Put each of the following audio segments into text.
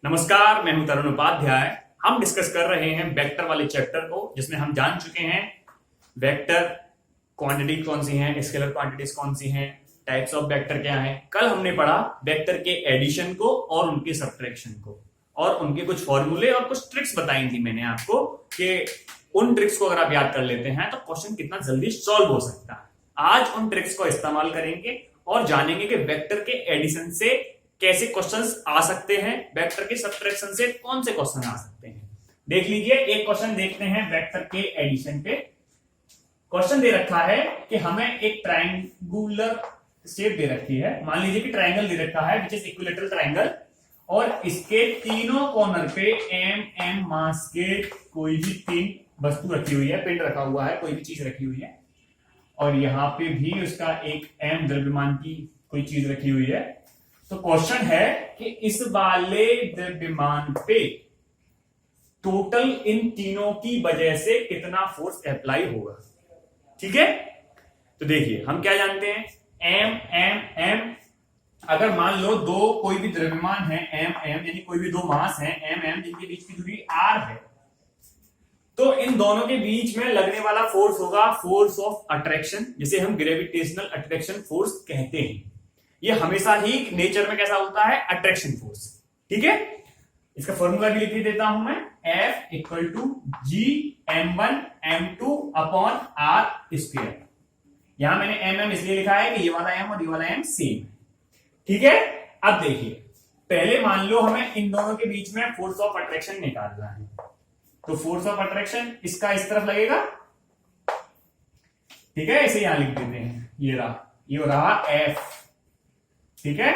नमस्कार, मैं हूं तरुण उपाध्याय। हम डिस्कस कर रहे हैं वेक्टर वाले चैप्टर को, जिसमें हम जान चुके हैं वेक्टर क्वांटिटी कौन सी हैं, स्केलर क्वांटिटीज कौन सी हैं, टाइप्स ऑफ वेक्टर क्या हैं। कल हमने पढ़ा वेक्टर के एडिशन को और उनके सब्ट्रैक्शन को, और उनके कुछ फॉर्मूले और कुछ ट्रिक्स बताई थी मैंने आपको कि उन ट्रिक्स को अगर आप याद कर लेते हैं तो क्वेश्चन कितना जल्दी सॉल्व हो सकता है। आज उन ट्रिक्स को इस्तेमाल करेंगे और जानेंगे कि वेक्टर के एडिशन से कैसे क्वेश्चंस आ सकते हैं, वेक्टर के सब्ट्रैक्शन से कौन से क्वेश्चन आ सकते हैं। देख लीजिए, एक क्वेश्चन देखते हैं वेक्टर के एडिशन पे। क्वेश्चन दे रखा है कि हमें एक ट्रायंगुलर शेप दे रखी है। मान लीजिए कि ट्रायंगल दे रखा है विच इज इक्विलेटरल ट्रायंगल, और इसके तीनों कॉर्नर पे एम मास के कोई भी तीन वस्तु रखी हुई है, पिंड रखा हुआ है, कोई भी चीज रखी हुई है, और यहां पे भी उसका एक एम द्रव्यमान की कोई चीज रखी हुई है। तो क्वेश्चन है कि इस वाले द्रव्यमान पे टोटल इन तीनों की वजह से कितना फोर्स अप्लाई होगा। ठीक है, तो देखिए हम क्या जानते हैं, एम एम एम। अगर मान लो दो कोई भी द्रव्यमान है एम एम, यानी कोई भी दो मास है एम एम, जिनके बीच की दूरी आर है, तो इन दोनों के बीच में लगने वाला फोर्स होगा फोर्स ऑफ अट्रैक्शन, जिसे हम ग्रेविटेशनल अट्रैक्शन फोर्स कहते हैं। ये हमेशा ही नेचर में कैसा होता है, अट्रैक्शन फोर्स। ठीक है, इसका फॉर्मूला भी लिख देता हूं मैं, F equal to G m1 m2 upon R square. यहां मैंने mm इसलिए लिखा है कि ये वाला m और ये वाला m सेम है। ठीक है, अब देखिए, पहले मान लो हमें इन दोनों के बीच में फोर्स ऑफ अट्रैक्शन निकालना है, तो फोर्स ऑफ अट्रैक्शन इसका इस तरफ लगेगा। ठीक है, इसे यहां लिख देते हैं, ये रहा F। ठीक है,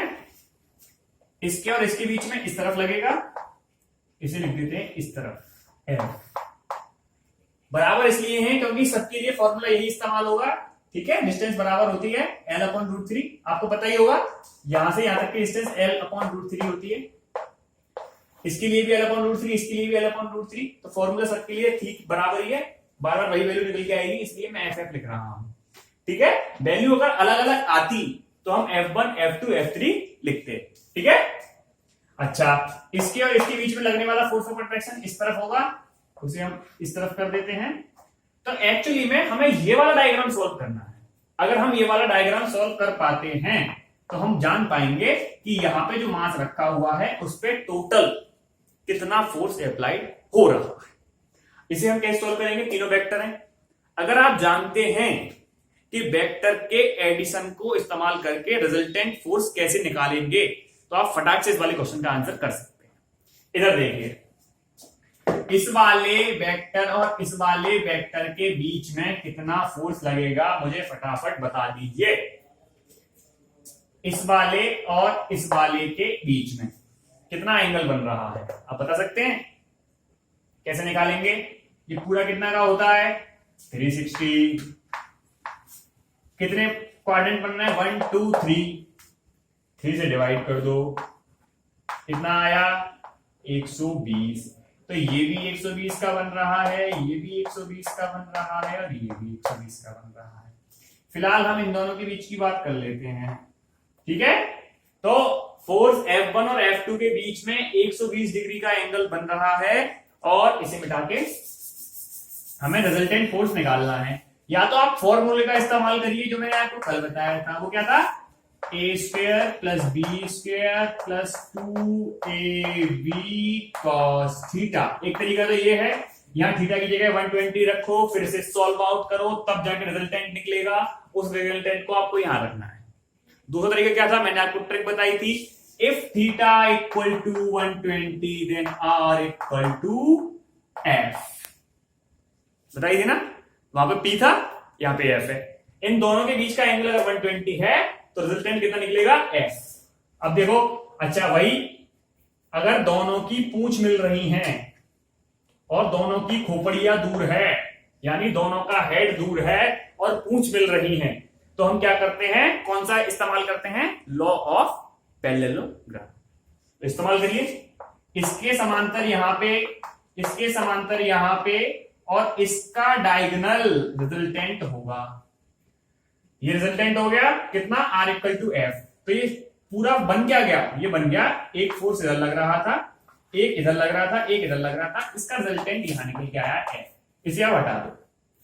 इसके और इसके बीच में इस तरफ लगेगा, इसे लिख देते हैं इस तरफ F। बराबर इसलिए है क्योंकि सबके लिए फॉर्मूला यही इस्तेमाल होगा। ठीक है, डिस्टेंस बराबर होती है L अपॉन रूट 3, आपको पता ही होगा, यहां से यहां तक की डिस्टेंस L अपॉन रूट 3 होती है। इसके लिए भी L अपॉन रूट 3, इसके लिए भी L अपॉन रूट 3, तो फॉर्मूला सबके लिए ठीक बराबर ही है, बार बार वही वैल्यू निकल के आएगी, इसलिए मैं FF लिख रहा हूं। ठीक है, वैल्यू अगर अलग अलग आती तो हम F1 F2 F3 लिखते। ठीक है, अच्छा, इसके और इसके बीच में लगने वाला फोर्स ऑफ अट्रैक्शन इस तरफ होगा, उसे हम इस तरफ कर देते हैं। तो एक्चुअली में हमें ये वाला डायग्राम सॉल्व करना है। अगर हम ये वाला डायग्राम सॉल्व कर पाते हैं तो हम जान पाएंगे कि यहां पे जो मास रखा हुआ है उस पे टोटल कितना फोर्स अप्लाइड हो रहा है। इसे हम कैसे सॉल्व करेंगे, तीनों वेक्टर हैं। अगर आप जानते हैं कि वेक्टर के एडिशन को इस्तेमाल करके रिजल्टेंट फोर्स कैसे निकालेंगे, तो आप फटाक से इस वाले क्वेश्चन का आंसर कर सकते हैं। इधर देखिए, इस वाले वेक्टर और इस वाले वेक्टर के बीच में कितना फोर्स लगेगा, मुझे फटाफट बता दीजिए। इस वाले और इस वाले के बीच में कितना एंगल बन रहा है, आप बता सकते हैं? कैसे निकालेंगे? ये पूरा कितना का होता है, 360। कितने क्वाड्रेंट बनना है, 1 2 3, 3 से डिवाइड कर दो, कितना आया 120। तो ये भी 120 का बन रहा है, ये भी 120 का बन रहा है, और ये भी 120 का बन रहा है। फिलहाल हम इन दोनों के बीच की बात कर लेते हैं। ठीक है, तो फोर्स F1 और F2 के बीच में 120 डिग्री का एंगल बन रहा है, और इसे मिटा के हमें रिजल्टेंट फोर्स निकालना है। या तो आप फॉर्मूले का इस्तेमाल करिए जो मैंने आपको कल बताया था, वो क्या था, a square plus B square plus 2ab cos theta. एक तरीका तो ये है, यहां थीटा की जगह 120 रखो, फिर से सॉल्व आउट करो, तब जाके रिजल्टेंट निकलेगा। उस रिजल्टेंट को आपको यहां रखना है। दूसरा तरीका क्या था, मैंने आपको ट्रिक बताई थी, if theta equal to 120 then r equal to f, बताई थी ना, वहां पे P था, यहां पे F है। इन दोनों के बीच का एंगल अगर 120 है तो रिजल्टेंट कितना निकलेगा, F। अब देखो, अच्छा वही, अगर दोनों की पूंछ मिल रही हैं और दोनों की खोपड़ियां दूर है, यानी दोनों का हेड दूर है और पूंछ मिल रही है, तो हम क्या करते हैं, कौन सा इस्तेमाल करते हैं, लॉ ऑफ पैरेललोग्राम इस्तेमाल करिए। इसके समांतर यहां पे, इसके समांतर यहां पे, और इसका डायगोनल रिजल्टेंट होगा। ये रिजल्टेंट हो गया कितना, R इक्वल टू F। तो ये पूरा बन क्या गया, ये बन गया एक फोर्स इधर लग रहा था, एक इधर लग रहा था, एक इधर लग रहा था, इसका रिजल्टेंट यहां निकल के आया एफ। इसे आप हटा दो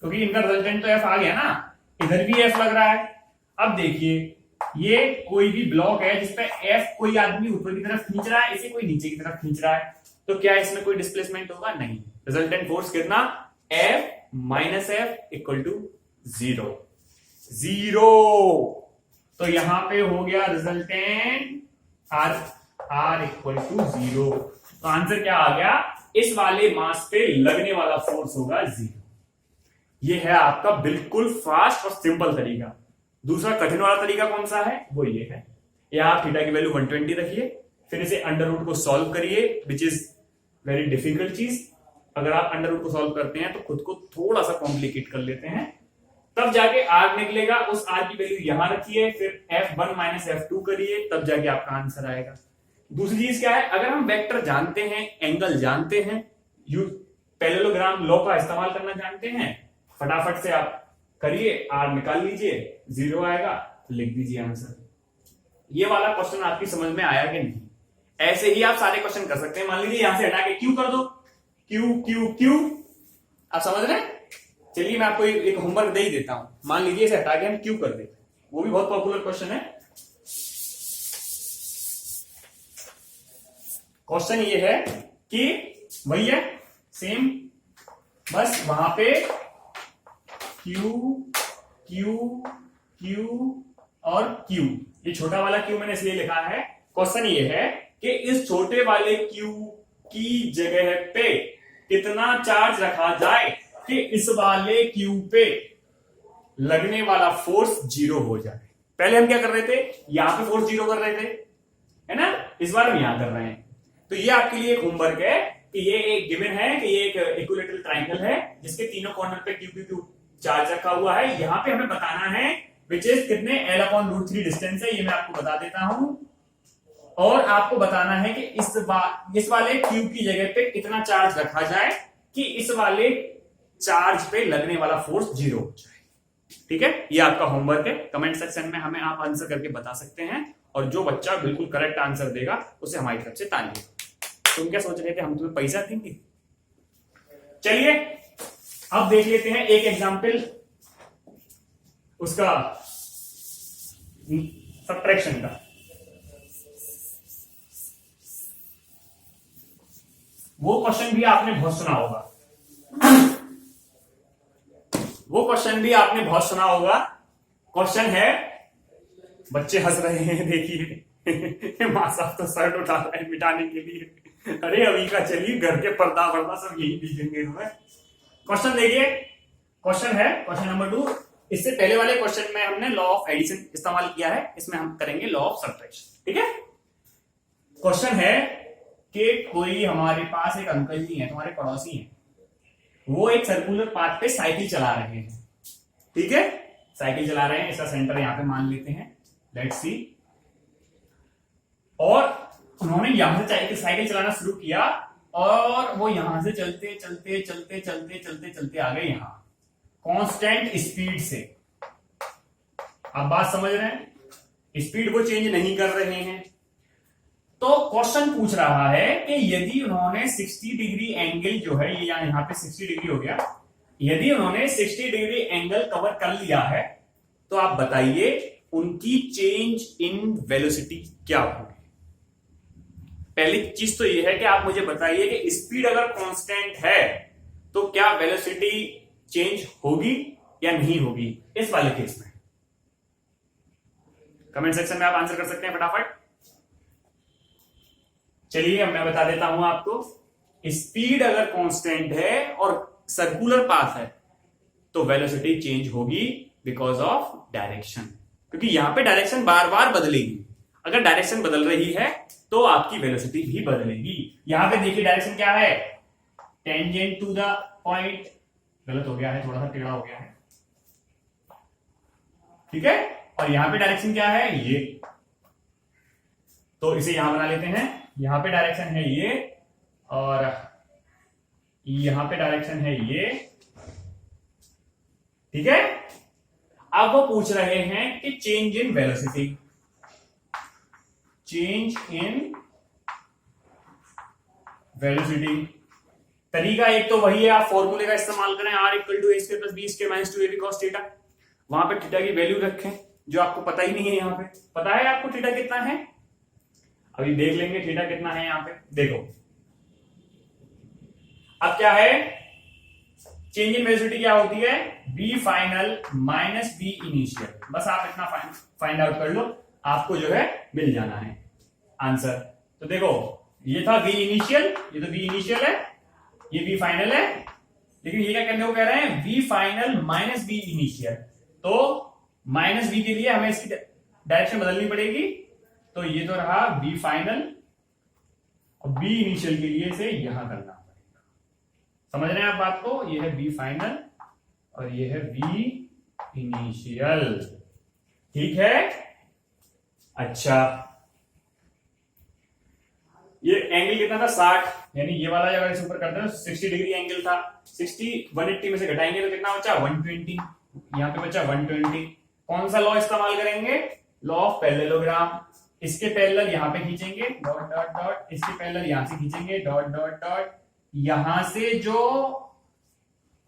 क्योंकि इनका रिजल्टेंट तो एफ आ गया ना, इधर भी एफ लग रहा है। अब देखिए ये कोई भी ब्लॉक है जिसपे एफ कोई आदमी ऊपर की तरफ खींच रहा है, इसे कोई नीचे की तरफ खींच रहा है, तो क्या इसमें कोई डिस्प्लेसमेंट होगा? नहीं। रिजल्टेंट फोर्स कितना? F minus F equal to 0। तो यहां पे हो गया रिजल्टेंट आर इक्वल टू 0। तो आंसर क्या आ गया? इस वाले मास पे लगने वाला फोर्स होगा 0। ये है आपका बिल्कुल फास्ट और सिंपल तरीका। दूसरा कठिन वाला तरीका कौन सा है? वो ये है, या आप थीटा की वैल्यू 120 रखिए, फिर इसे अंडर रूट को सॉल्व करिए, विच इज वेरी डिफिकल्ट चीज। अगर आप अंडर रूट को सॉल्व करते हैं तो खुद को थोड़ा सा कॉम्प्लिकेट कर लेते हैं, तब जाके आर निकलेगा। उस आर की वैल्यू यहां रखिए, फिर F1 माइनस F2 करिए, तब जाके आपका आंसर आएगा। दूसरी चीज क्या है? अगर हम वेक्टर जानते हैं, एंगल जानते हैं, पैरेललोग्राम लॉ का इस्तेमाल करना जानते हैं, फटाफट से आप करिए, आर निकाल लीजिए, 0 आएगा, लिख दीजिए आंसर। ये वाला क्वेश्चन आपकी समझ में आया कि नहीं? ऐसे ही आप सारे क्वेश्चन कर सकते हैं। मान लीजिए यहां से हटा के क्यू कर दो, क्यू क्यू क्यू, आप समझ रहे हैं? चलिए मैं आपको एक होमवर्क दे ही देता हूं। मान लीजिए इसे हटा के हम क्यू कर देते हैं, वो भी बहुत पॉपुलर क्वेश्चन है। क्वेश्चन ये है कि वही है सेम, बस वहां पे क्यू क्यू क्यू और क्यू, ये छोटा वाला क्यू मैंने इसलिए लिखा है। क्वेश्चन ये है कि इस छोटे वाले क्यू की जगह पे कितना चार्ज रखा जाए कि इस वाले क्यू पे लगने वाला फोर्स 0 हो जाए। पहले हम क्या कर रहे थे? यहां पे फोर्स 0 कर रहे थे, है ना? इस बार हम यहां कर रहे हैं। तो ये आपके लिए एक होमवर्क है कि ये एक गिवन है कि ये एक इक्विलैटरल ट्रायंगल है जिसके तीनों कॉर्नर पे क्यू क्यू क्यू चार्ज रखा हुआ है। यहां पे हमें बताना है विच इज कितने L/√3 डिस्टेंस है, ये मैं आपको बता देता हूं। और आपको बताना है कि इस वाले क्यू की जगह पे कितना चार्ज रखा जाए कि इस वाले चार्ज पे लगने वाला फोर्स 0 हो जाए। ठीक है, ये आपका होमवर्क है। कमेंट सेक्शन में हमें आप आंसर करके बता सकते हैं, और जो बच्चा बिल्कुल करेक्ट आंसर देगा उसे हमारी तरफ से तालियां। तुम क्या सोच रहे थे हम तुम्हें पैसा देंगे? चलिए अब देख लेते हैं एक एग्जाम्पल उसका सब्ट्रैक्शन का। वो क्वेश्चन भी आपने बहुत सुना होगा, क्वेश्चन है, बच्चे हंस रहे हैं देखिए मां साहब तो शर्ट उठा रहे हैं मिटाने के लिए। अरे अभी का चलिए, घर के पर्दा वर्दा सब यही दिखेंगे हमें। क्वेश्चन देखिए, क्वेश्चन है क्वेश्चन नंबर 2। इससे पहले वाले क्वेश्चन में हमने लॉ ऑफ एडिशन इस्तेमाल किया है, इसमें हम करेंगे लॉ ऑफ सब्ट्रैक्शन। ठीक है, क्वेश्चन है कि कोई हमारे पास एक अंकल जी हैं, तुम्हारे पड़ोसी हैं, वो एक सर्कुलर पाथ पे साइकिल चला रहे हैं। ठीक है, साइकिल चला रहे हैं, इसका सेंटर यहां पे मान लेते हैं, लेट्स सी। और उन्होंने यहां से साइकिल चलाना शुरू किया और वो यहां से चलते चलते चलते चलते चलते चलते आ गए यहां कांस्टेंट स्पीड से। आप बात समझ रहे हैं? स्पीड को चेंज नहीं कर रहे हैं। तो क्वेश्चन पूछ रहा है कि यदि उन्होंने 60 डिग्री एंगल जो है, ये यहां पे 60 डिग्री हो गया, यदि उन्होंने 60 डिग्री एंगल कवर कर लिया है तो आप बताइए उनकी चेंज इन वेलोसिटी क्या होगी। पहली चीज तो यह है कि आप मुझे बताइए कि स्पीड अगर कांस्टेंट है तो क्या वेलोसिटी चेंज होगी या नहीं होगी इस वाले केस में। कमेंट सेक्शन में आप आंसर कर सकते हैं फटाफट। चलिए अब मैं बता देता हूं आपको, स्पीड अगर कांस्टेंट है और सर्कुलर पाथ है तो वेलोसिटी चेंज होगी बिकॉज ऑफ डायरेक्शन, क्योंकि यहां पे डायरेक्शन बार बार बदलेगी। अगर डायरेक्शन बदल रही है तो आपकी वेलोसिटी भी बदलेगी। यहां पे देखिए डायरेक्शन क्या है, टेंजेंट टू द पॉइंट, गलत हो गया है, थोड़ा सा टेढ़ा हो गया है। ठीक है, और यहां पे डायरेक्शन क्या है, ये, तो इसे यहां बना लेते हैं। यहां पे डायरेक्शन है ये और यहां पे डायरेक्शन है ये। ठीक है, अब वो पूछ रहे हैं कि change in velocity, change in velocity. तरीका एक तो वही है, आप फॉर्मूले का इस्तेमाल करें, r equal to A square plus B square minus 2ab cos theta. वहां पे थीटा की वैल्यू रखें जो आपको पता ही नहीं है। यहाँ पे पता है आपको थीटा कितना है, अभी देख लेंगे थीटा कितना है। यहाँ पे देखो अब क्या है, चेंज इन वेलोसिटी क्या होती है, v final minus v initial. बस आप इतना फाइंड आउट कर लो, आपको जो है मिल जाना है आंसर। तो देखो ये था v इनिशियल, ये तो v इनिशियल है, ये v फाइनल है, लेकिन ये क्या करने को कह रहे हैं, v final minus v initial. तो माइनस v के लिए हमें इसकी डायरेक्शन बदलनी पड़ेगी, तो ये तो रहा v फाइनल, और v इनिशियल के लिए इसे यहां करना पड़ेगा। समझ रहे हैं आप बात को, ये है v फाइनल और ये है v इनिशियल, ठीक है। अच्छा ये एंगल कितना था 60, यानी ये वाला अगर इस ऊपर करते हैं 60 डिग्री एंगल था, 60 180 में से घटाएंगे तो कितना बचा 120, यहां पे बचा 120। कौन सा लॉ इस्तेमाल करेंगे, लॉ ऑफ पैरेललोग्राम। इसके पैरेलल यहां पे खींचेंगे डॉट डॉट डॉट, इसके पैरेलल यहां से खींचेंगे डॉट डॉट डॉट, यहां से जो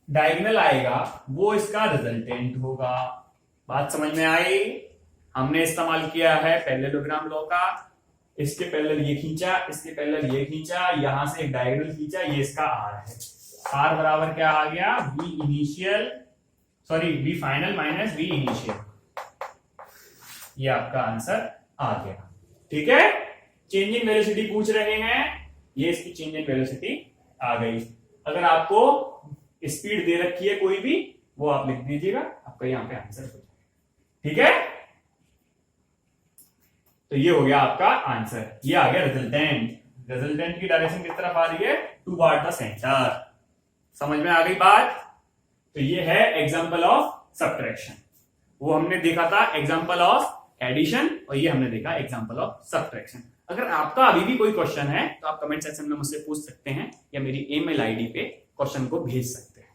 डायगोनल आएगा वो इसका रिजल्टेंट होगा। बात समझ में आई, हमने इस्तेमाल किया है पैरेललोग्राम लॉ का। इसके पैरेलल ये खींचा, इसके पैरेलल ये खींचा, यहां से एक डायगोनल खींचा, ये इसका आर है। आर बराबर क्या आ गया, v initial sorry v final minus v initial, ये आपका आंसर आ गया, ठीक है। चेंज इन वेलोसिटी पूछ रहे हैं, ये इसकी चेंज इन वेलोसिटी आ गई। अगर आपको स्पीड दे रखी है कोई भी, वो आप लिख दीजिएगा, आपका यहां पे आंसर हो जाएगा, ठीक है। तो ये हो गया आपका आंसर, ये आ गया रिजल्टेंट। रिजल्टेंट की डायरेक्शन किस तरफ आ रही है, टुवर्ड द सेंटर। समझ में आ गई बात। तो ये है एग्जांपल ऑफ सब्ट्रैक्शन, वो हमने देखा था एग्जांपल ऑफ एडिशन, और ये हमने देखा एग्जांपल ऑफ सब्ट्रैक्शन। अगर आपका अभी भी कोई क्वेश्चन है तो आप कमेंट सेक्शन में मुझसे पूछ सकते हैं, या मेरी ईमेल आईडी पे क्वेश्चन को भेज सकते हैं,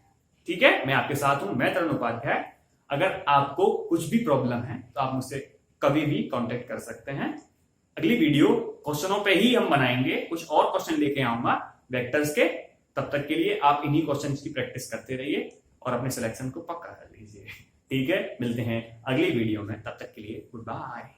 ठीक है। मैं आपके साथ हूं, मैं तरुण उपाध्याय। अगर आपको कुछ भी प्रॉब्लम है तो आप मुझसे कभी भी कांटेक्ट कर सकते हैं। अगली वीडियो क्वेश्चनों पे ही हम बनाएंगे, कुछ और क्वेश्चन लेके आऊंगा वेक्टर्स के। तब तक के लिए आप इन्हीं क्वेश्चंस की प्रैक्टिस करते रहिए और अपने सिलेक्शन को पक्का कर लीजिए, ठीक है। मिलते हैं अगली वीडियो में, तब तक के लिए गुड बाय।